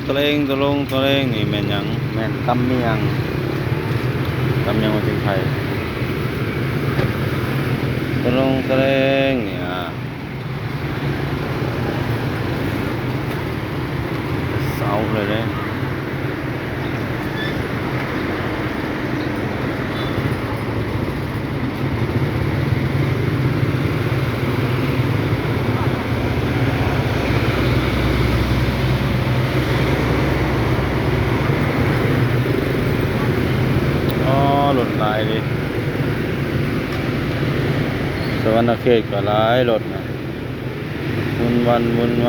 ตะเลงนี่แม่นหยังแม่นตำเมียงภาษาไทยตะเลงเนี่ยเสาเลยเด้รถหลายดิสวรรณเขตก็หลายรถนะวนวันน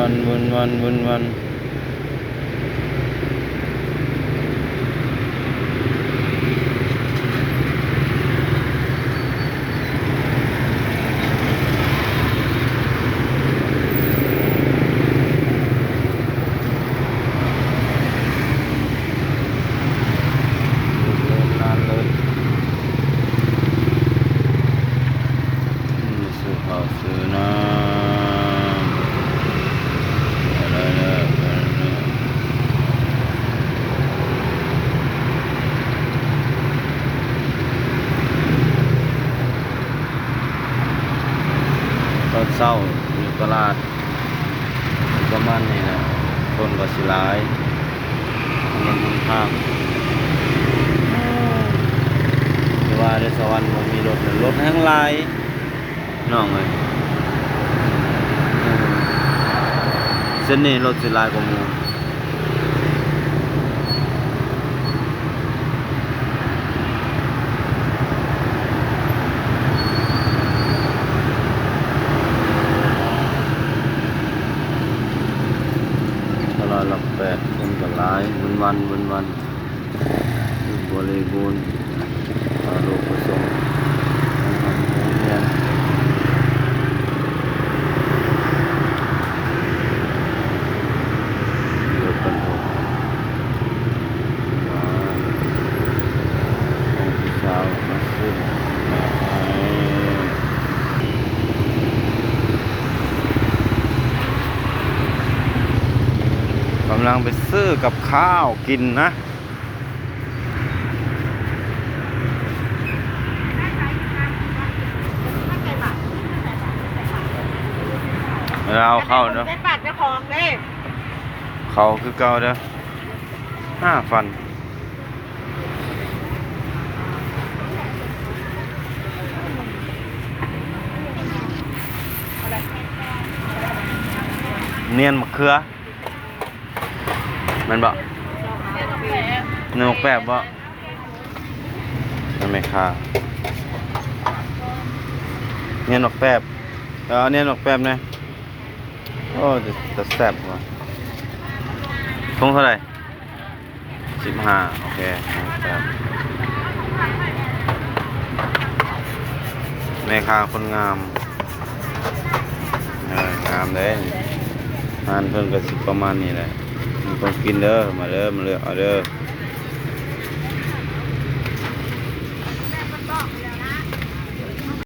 านเลยซื้อข้าวซื้อน้ำอะไรเนี่ยตอนเช้าอยู่ตลาดประมาณนี้นะคนก็สิหลายมันค่อนข้างแต่ว่าในสวรรค์มันมีรถทั้งหลายน้องเลยเส้นนี้รถสิหลายกว่าหมู่ตลาดหลักแปดคนก็หลายวันบริบูรณ์โลกผสมโรงเรียนรถบรรทุกพี่สาวมาซื้อมาให้กำลังไปซื้อกับข้าวกินนะเราเข้าเนาะ ได้ปัดเจ้าของเด้ เขาคือเก่าเด้อ5 ฟันเนียนมะเขือมันบ่เนื้อแปบบ่มันไม่ค่าเนียนมะแปบเนียนมะแปบนะโอ้จะแซ่บว่ะทุ่งเท่าไหร่15โอเคครับแม่ค้าคนงามงามเลยทานเพิ่นก็สิประมาณนี้แหละมันต้องกินเด้อมาเด้อมาเลือกเอาเด้อ